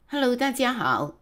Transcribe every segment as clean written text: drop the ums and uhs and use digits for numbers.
Hello，大家好。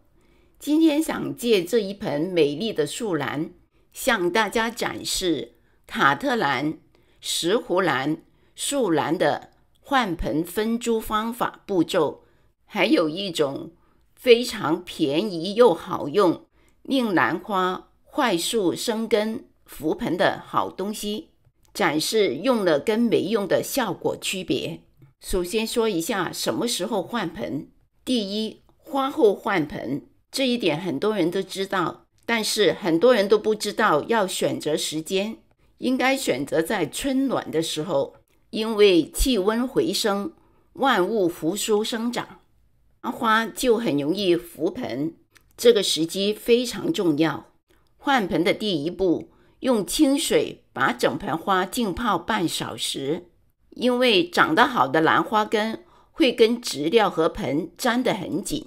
今天想借这一盆美丽的树兰，向大家展示卡特兰、石斛兰、树兰的换盆分株方法步骤，还有一种非常便宜又好用，令兰花快速生根浮盆的好东西，展示用了跟没用的效果区别。首先说一下什么时候换盆。第一，花后换盆，这一点很多人都知道，但是很多人都不知道要选择时间，应该选择在春暖的时候，因为气温回升，万物复苏生长，花就很容易浮盆，这个时机非常重要。换盆的第一步，用清水把整盆花浸泡半小时，因为长得好的兰花根会跟植料和盆粘得很紧。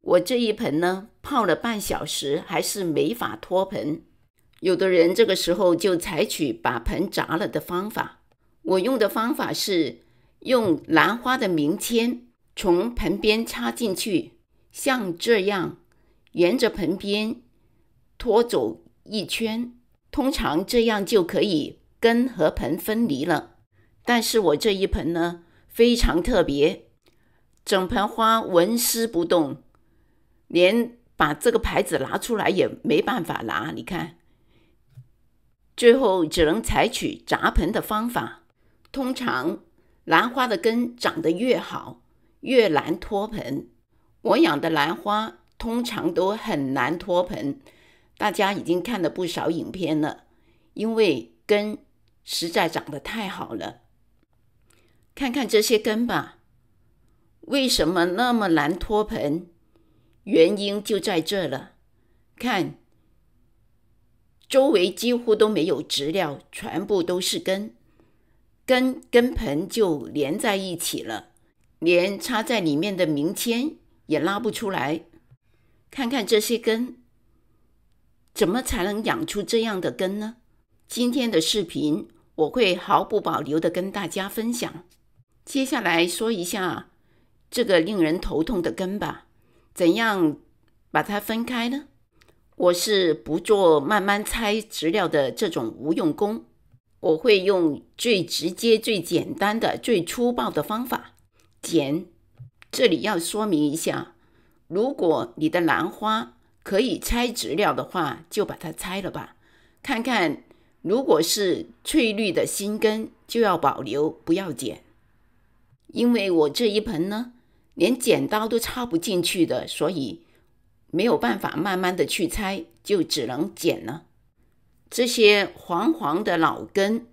我这一盆呢，泡了半小时还是没法脱盆。有的人这个时候就采取把盆砸了的方法，我用的方法是用兰花的名签从盆边插进去，像这样沿着盆边拖走一圈，通常这样就可以根和盆分离了。但是我这一盆呢，非常特别，整盆花纹丝不动，连把这个牌子拿出来也没办法拿，你看，最后只能采取砸盆的方法。通常兰花的根长得越好，越难脱盆。我养的兰花通常都很难脱盆，大家已经看了不少影片了，因为根实在长得太好了。看看这些根吧，为什么那么难脱盆？原因就在这了。看，周围几乎都没有植料，全部都是根，根跟盆就连在一起了，连插在里面的名签也拉不出来。看看这些根，怎么才能养出这样的根呢？今天的视频我会毫不保留地跟大家分享。接下来说一下这个令人头痛的根吧，怎样把它分开呢？我是不做慢慢拆植料的这种无用功，我会用最直接、最简单的、最粗暴的方法剪。这里要说明一下，如果你的兰花可以拆植料的话，就把它拆了吧。看看，如果是翠绿的新根，就要保留，不要剪。因为我这一盆呢，连剪刀都插不进去的，所以没有办法慢慢的去拆，就只能剪了。这些黄黄的老根，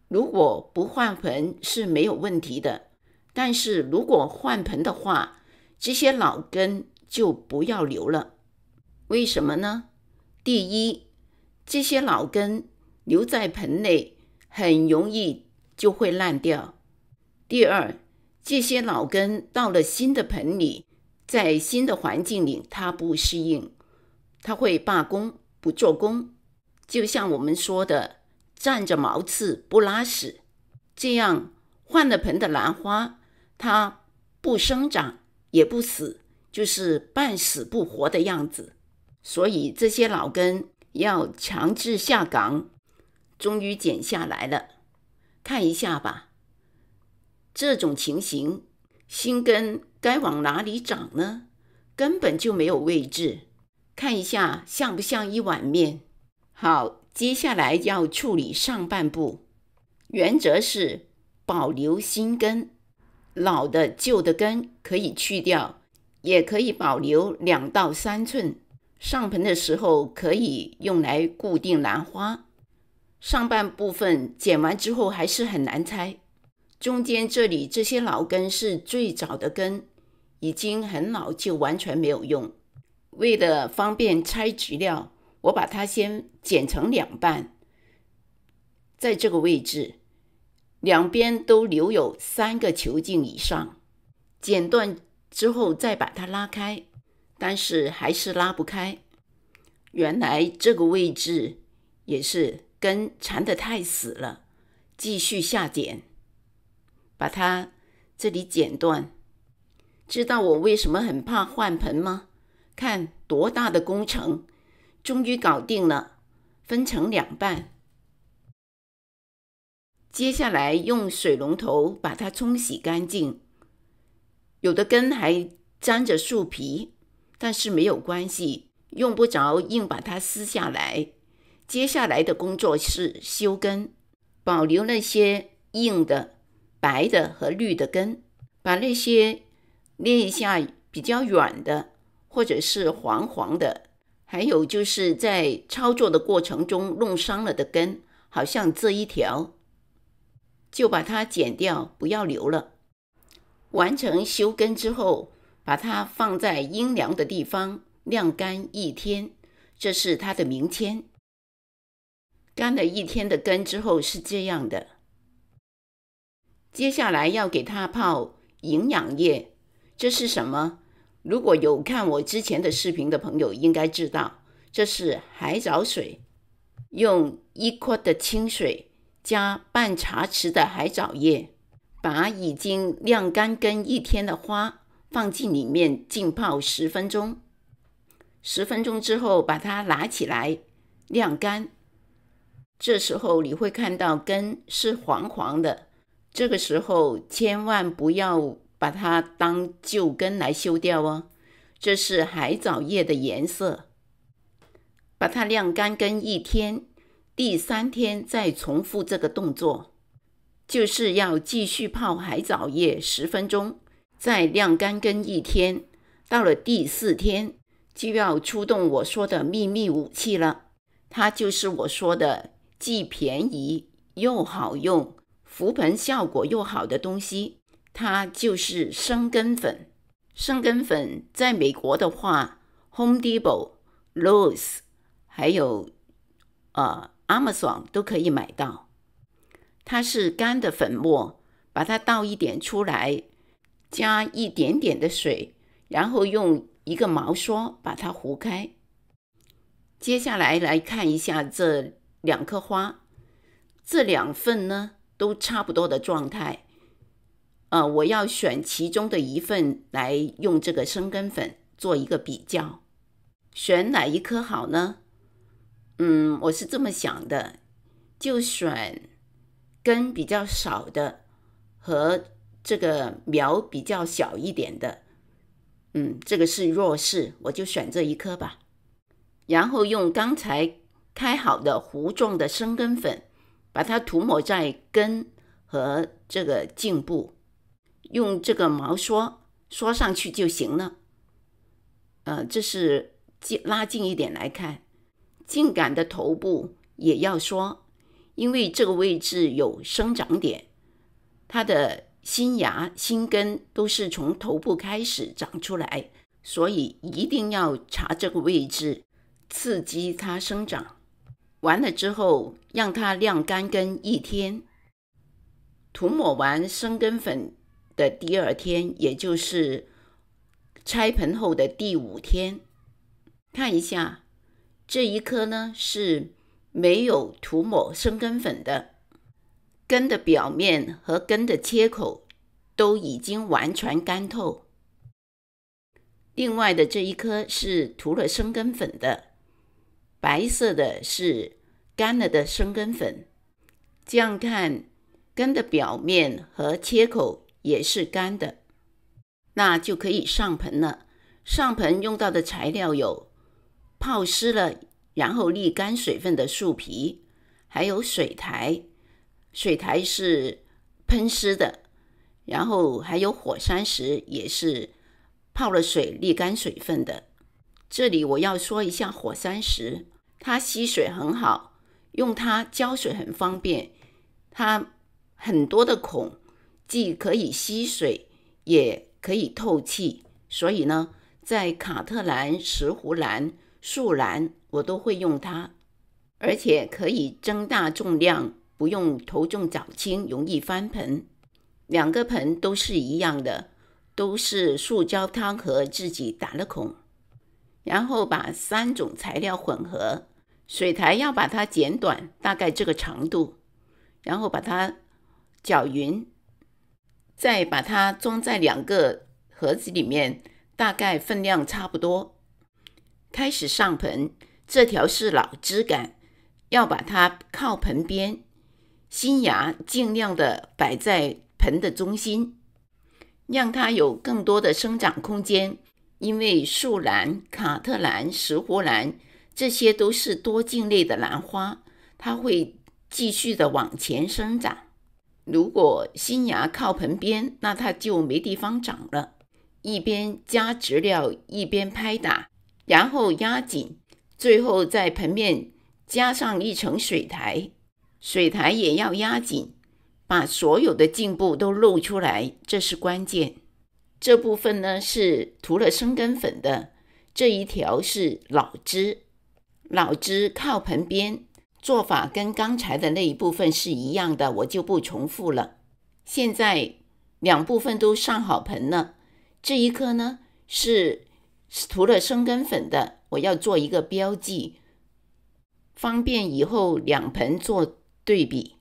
如果不换盆是没有问题的，但是如果换盆的话，这些老根就不要留了。为什么呢？第一，这些老根留在盆内很容易就会烂掉。第二，这些老根到了新的盆里，在新的环境里，它不适应，它会罢工，不做工。就像我们说的，站着毛刺不拉屎。这样换了盆的兰花，它不生长也不死，就是半死不活的样子。所以这些老根要强制下岗。终于剪下来了，看一下吧。这种情形，新根该往哪里长呢？根本就没有位置。看一下像不像一碗面？好，接下来要处理上半部。原则是保留新根，老的旧的根可以去掉，也可以保留2到3寸。上盆的时候可以用来固定兰花。上半部分剪完之后还是很难拆。中间这里这些老根是最早的根，已经很老，就完全没有用。为了方便拆植料，我把它先剪成2半，在这个位置，两边都留有3个球径以上。剪断之后再把它拉开，但是还是拉不开。原来这个位置也是根缠得太死了，继续下剪。把它这里剪断，知道我为什么很怕换盆吗？看多大的工程，终于搞定了，分成2半。接下来用水龙头把它冲洗干净，有的根还沾着树皮，但是没有关系，用不着硬把它撕下来。接下来的工作是修根，保留那些硬的、白的和绿的根，把那些捏一下比较软的或者是黄黄的，还有就是在操作的过程中弄伤了的根，好像这一条，就把它剪掉，不要留了。完成修根之后，把它放在阴凉的地方晾干1天，这是它的名签。干了1天的根之后是这样的。接下来要给它泡营养液，这是什么？如果有看我之前的视频的朋友应该知道，这是海藻水，用1克的清水加半茶匙的海藻液，把已经晾干根1天的花放进里面浸泡10分钟。10分钟之后把它拿起来晾干，这时候你会看到根是黄黄的，这个时候千万不要把它当旧根来修掉哦，这是海藻液的颜色。把它晾干根1天，第3天再重复这个动作，就是要继续泡海藻液10分钟，再晾干根1天。到了第4天，就要出动我说的秘密武器了，它就是我说的既便宜又好用，浮盆效果又好的东西，它就是生根粉。生根粉在美国的话 Home Depot、Lowe's 还有Amazon 都可以买到。它是干的粉末，把它倒一点出来，加一点点的水，然后用一个毛刷把它糊开。接下来看一下这2颗花，这2份呢都差不多的状态。我要选其中的1份来用这个生根粉做一个比较。选哪一颗好呢？我是这么想的，就选根比较少的和这个苗比较小一点的。这个是弱势，我就选这1颗吧。然后用刚才开好的糊状的生根粉，把它涂抹在根和这个茎部，用这个毛刷上去就行了。这是拉近一点来看，茎秆的头部也要刷，因为这个位置有生长点，它的新芽新根都是从头部开始长出来，所以一定要查这个位置，刺激它生长。完了之后让它晾干根1天，涂抹完生根粉的第2天，也就是拆盆后的第5天，看一下这1颗呢是没有涂抹生根粉的，根的表面和根的切口都已经完全干透。另外的这1颗是涂了生根粉的，白色的是干了的生根粉。这样看，根的表面和切口也是干的，那就可以上盆了。上盆用到的材料有泡湿了然后沥干水分的树皮，还有水苔，水苔是喷湿的，然后还有火山石，也是泡了水沥干水分的。这里我要说一下火山石，它吸水很好，用它浇水很方便，它很多的孔，既可以吸水也可以透气，所以呢在卡特兰、石斛兰、树兰我都会用它，而且可以增大重量，不用头重脚轻，容易翻盆。2个盆都是一样的，都是塑胶汤盒自己打了孔，然后把3种材料混合，水苔要把它剪短，大概这个长度，然后把它搅匀，再把它装在2个盒子里面，大概分量差不多。开始上盆，这条是老枝杆，要把它靠盆边，新芽尽量的摆在盆的中心，让它有更多的生长空间。因为树兰、卡特兰、石斛兰这些都是多茎类的兰花，它会继续的往前生长。如果新芽靠盆边，那它就没地方长了。一边加植料一边拍打，然后压紧，最后在盆面加上一层水苔，水苔也要压紧，把所有的茎部都露出来，这是关键。这部分呢是涂了生根粉的，这一条是老枝，老枝靠盆边，做法跟刚才的那一部分是一样的，我就不重复了。现在两部分都上好盆了，这一颗呢是涂了生根粉的，我要做一个标记，方便以后两盆做对比。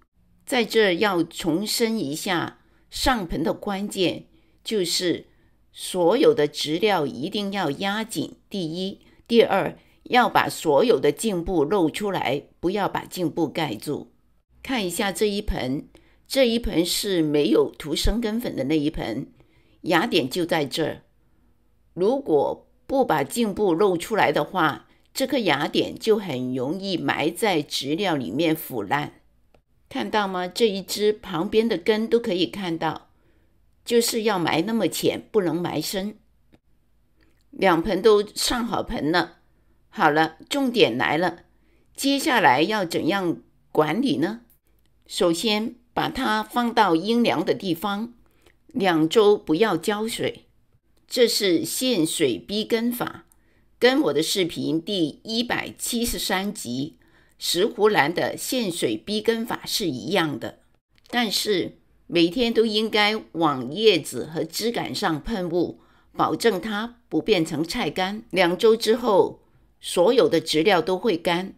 在这要重申一下，上盆的关键就是所有的植料一定要压紧，第一，第二，要把所有的茎部露出来，不要把茎部盖住。看一下这一盆，这一盆是没有涂生根粉的那一盆，芽点就在这儿。如果不把茎部露出来的话，这颗芽点就很容易埋在植料里面腐烂。看到吗？这一枝旁边的根都可以看到，就是要埋那么浅，不能埋深。两盆都上好盆了，好了，重点来了，接下来要怎样管理呢？首先把它放到阴凉的地方，2周不要浇水，这是限水逼根法，跟我的视频第173集石斛兰的限水逼根法是一样的。但是每天都应该往叶子和枝杆上喷雾，保证它不变成菜干。2周之后，所有的植料都会干，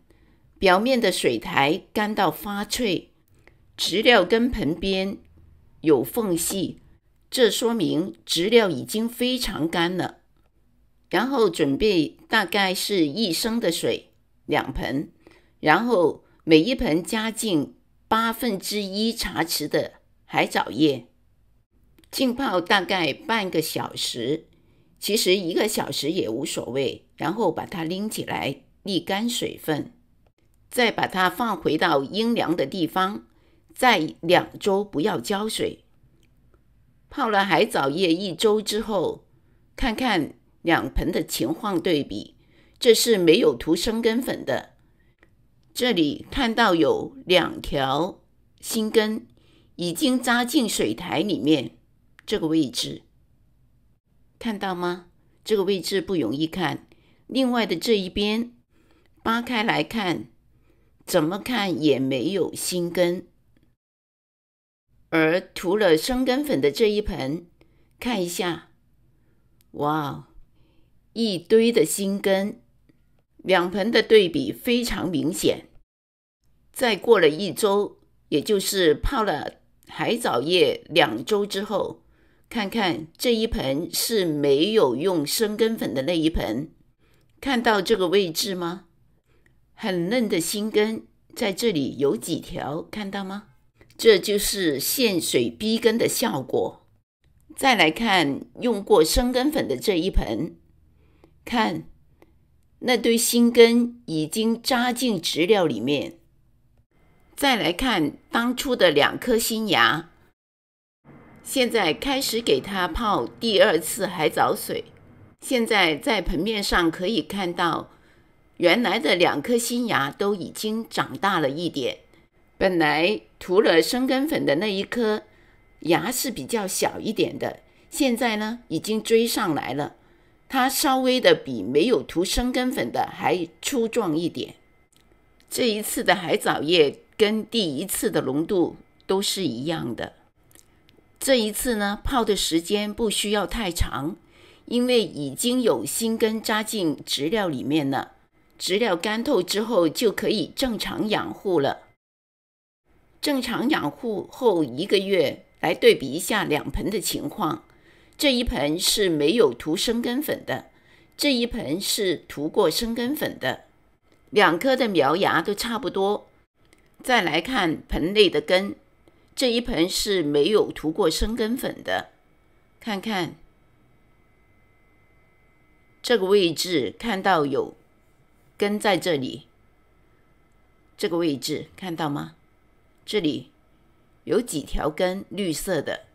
表面的水苔干到发脆，植料跟盆边有缝隙，这说明植料已经非常干了。然后准备大概是1升的水，2盆，然后每一盆加进1/8茶匙的海藻叶，浸泡大概半个小时，其实1个小时也无所谓，然后把它拎起来沥干水分，再把它放回到阴凉的地方，再2周不要浇水。泡了海藻叶1周之后，看看2盆的情况对比，这是没有涂生根粉的，这里看到有2条新根已经扎进水苔里面，这个位置看到吗？这个位置不容易看，另外的这一边扒开来看，怎么看也没有新根。而涂了生根粉的这一盆，看一下，哇，一堆的新根，2盆的对比非常明显。再过了1周，也就是泡了海藻叶2周之后，看看这一盆是没有用生根粉的那一盆，看到这个位置吗？很嫩的新根在这里有几条，看到吗？这就是限水逼根的效果。再来看用过生根粉的这一盆，看那堆新根已经扎进植料里面。再来看当初的2颗新芽，现在开始给它泡第2次海藻水。现在在盆面上可以看到，原来的2颗新芽都已经长大了一点。本来涂了生根粉的那一颗芽是比较小一点的，现在呢已经追上来了，它稍微的比没有涂生根粉的还粗壮一点。这一次的海藻叶跟第1次的浓度都是一样的。这一次呢，泡的时间不需要太长，因为已经有新根扎进植料里面了，植料干透之后就可以正常养护了。正常养护后1个月，来对比一下2盆的情况，这一盆是没有涂生根粉的，这一盆是涂过生根粉的。两棵的苗芽都差不多。再来看盆内的根，这一盆是没有涂过生根粉的。看看这个位置，看到有根在这里，这个位置看到吗？这里有几条根绿色的，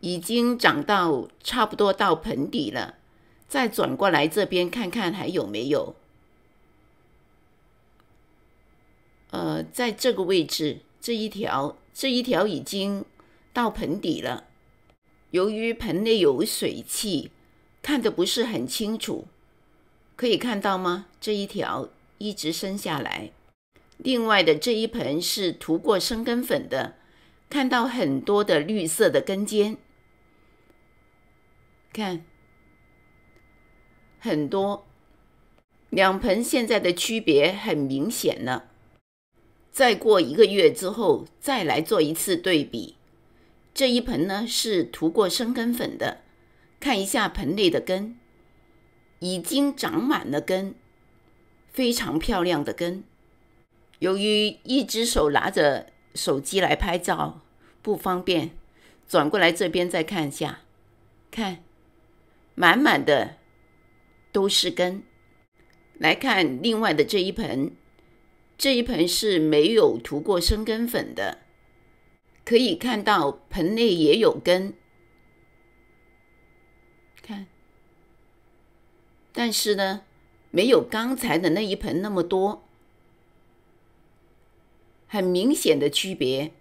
已经长到差不多到盆底了。再转过来这边看看还有没有。在这个位置，这一条已经到盆底了。由于盆内有水汽，看得不是很清楚，可以看到吗？这一条一直伸下来。另外的这一盆是涂过生根粉的，看到很多的绿色的根尖，看很多。两盆现在的区别很明显了。再过1个月之后，再来做一次对比。这一盆呢是涂过生根粉的，看一下盆内的根，已经长满了根，非常漂亮的根。由于一只手拿着手机来拍照不方便，转过来这边再看一下，看满满的都是根。来看另外的这一盆，这一盆是没有涂过生根粉的，可以看到盆内也有根，看，但是呢，没有刚才的那一盆那么多，很明显的区别。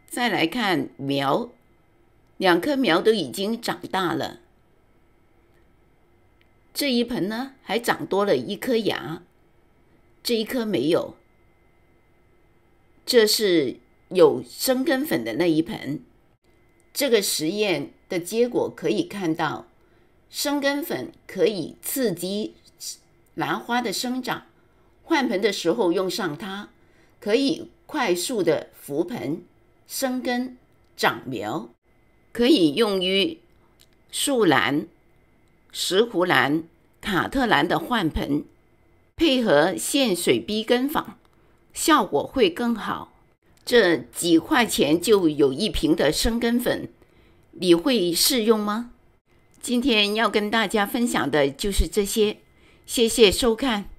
再来看苗，两棵苗都已经长大了。这一盆呢，还长多了一颗芽，这一颗没有。这是有生根粉的那一盆。这个实验的结果可以看到，生根粉可以刺激兰花的生长，换盆的时候用上它，可以快速的扶盆、生根、长苗，可以用于树兰、石斛兰、卡特兰的换盆，配合限水逼根法，效果会更好。这几块钱就有一瓶的生根粉，你会试用吗？今天要跟大家分享的就是这些，谢谢收看。